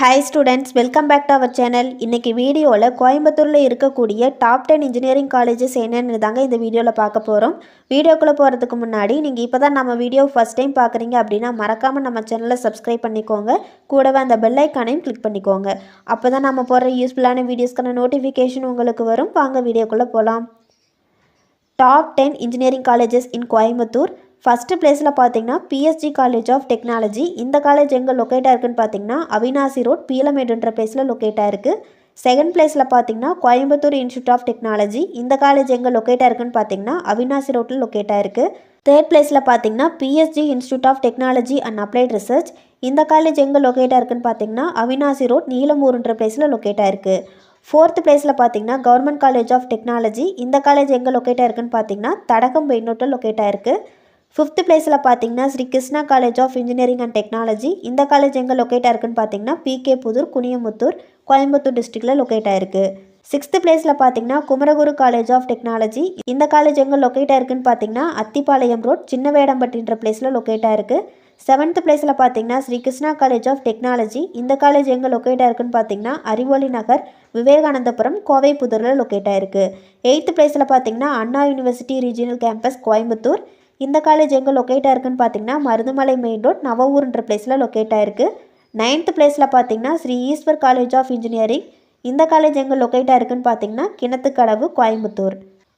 Hi students, welcome back to our channel. இன்னைக்கு வீடியோல கோயம்புத்தூர்ல இருக்கக்கூடிய டாப் 10 இன்ஜினியரிங் காலேजेस என்னன்னு தாங்க இந்த வீடியோல பார்க்க போறோம். வீடியோக்குள்ள போறதுக்கு முன்னாடி நீங்க இப்பதான் நம்ம வீடியோ ஃபர்ஸ்ட் டைம் பார்க்கறீங்க அப்படினா மறக்காம நம்ம சேனலை சப்ஸ்கிரைப் பண்ணிக்கோங்க. கூடவே அந்த பெல் ஐகானையும் கிளிக் பண்ணிக்கோங்க. அப்பதான் நம்ம போற யூஸ்ஃபுல்லான வீடியோஸ்க்கான நோட்டிஃபிகேஷன் உங்களுக்கு வரும். வாங்க வீடியோக்குள்ள போலாம். டாப் 10 இன்ஜினியரிங் காலேजेस இன் கோயம்புத்தூர். ஃபர்ஸ்ட் பிளேஸ்ல பாத்தீங்கன்னா PSG காலேஜ் ஆஃப் டெக்னாலஜி. இந்த காலேஜ் எங்க லொகேட் ஆயிருக்குன்னு பாத்தீங்கன்னா அவினாசி ரோட் பீலமேடுன்ற பிளேஸ்ல லொகேட் ஆயிருக்கு. செகண்ட் பிளேஸ்ல பாத்தீங்கன்னா கோயம்புத்தூர் இன்ஸ்டிடியூட் ஆஃப் டெக்னாலஜி. இந்த காலேஜ் எங்க லொகேட் ஆயிருக்குன்னு பாத்தீங்கன்னா அவினாசி ரோட்ல லொகேட் ஆயிருக்கு. தேர்ட் பிளேஸ்ல பாத்தீங்கன்னா PSG institute of technology and applied research. இந்த காலேஜ் எங்க லொகேட் ஆயிருக்குன்னு பாத்தீங்கன்னா அவினாசி ரோட் நீலமூர்ன்ற பிளேஸ்ல லொகேட் ஆயிருக்கு. ஃபோர்த் பிளேஸில் பார்த்தீங்கன்னா கவர்மெண்ட் காலேஜ் ஆஃப் டெக்னாலஜி. இந்த காலேஜ் எங்கே லொக்கேட் ஆயிருக்குன்னு பார்த்தீங்கன்னா தடகம் பெயினோட்டில் லொக்கேட் ஆயிருக்கு. ஃபிஃப்த் பிளேஸில் பார்த்தீங்கன்னா Sri Krishna college of engineering and technology. இந்த காலேஜ் எங்கே லொக்கேட் ஆயிருக்குன்னு பார்த்தீங்கன்னா PK புதூர் குனியமுத்தூர் கோயம்புத்தூர் டிஸ்ட்ரிக்டில் லொக்கேட் ஆயிருக்கு. சிக்ஸ்த் பிளேஸில் பார்த்தீங்கன்னா குமரகுரு காலேஜ் ஆஃப் டெக்னாலஜி. இந்த காலேஜ் எங்கே லொக்கேட் ஆயிருக்குன்னு பார்த்தீங்கன்னா அத்திப்பாளையம் ரோட் சின்னவேடம்பட்டின்ற பிளேஸில் லொக்கேட் ஆயிருக்கு. செவன்த் பிளேஸில் பார்த்தீங்கன்னா Sri Krishna college of technology. இந்த காலேஜ் எங்கே லொக்கேட் ஆயிருக்குன்னு பார்த்தீங்கன்னா அறிவொளி நகர் விவேகானந்தபுரம் கோவை புதூரில் லொக்கேட் ஆயிருக்கு. எயித்து பிளேஸில் பார்த்தீங்கன்னா Anna university regional campus Coimbatore. இந்த காலேஜ் எங்கே லொக்கேட் ஆயிருக்குன்னு பார்த்தீங்கன்னா மருதுமலை மெயின் ரோட் நவவூர்ன்ற பிளேஸில் லொக்கேட் ஆயிருக்கு. நைன்த் பிளேஸில் பார்த்தீங்கன்னா Sri Eshwar college of engineering. இந்த காலேஜ் எங்கே லொக்கேட் ஆயிருக்குன்னு பார்த்தீங்கன்னா கிணத்துக்கடவு கோயம்புத்தூர்.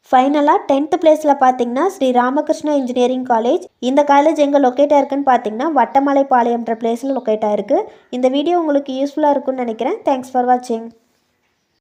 ஃபைனலாக 10th பிளேஸில் பார்த்தீங்கன்னா ஸ்ரீ ராமகிருஷ்ணா இன்ஜினியரிங் காலேஜ். இந்த காலேஜ் எங்கே லொக்கேட் ஆயிருக்குன்னு பார்த்தீங்கன்னா வட்டமலைப்பாளையம்ன்ற பிளேஸில் லொக்கேட் ஆயிருக்கு. இந்த வீடியோ உங்களுக்கு யூஸ்ஃபுல்லாக இருக்கும்னு நினைக்கிறேன். தேங்க்ஸ் ஃபார் வாட்சிங்.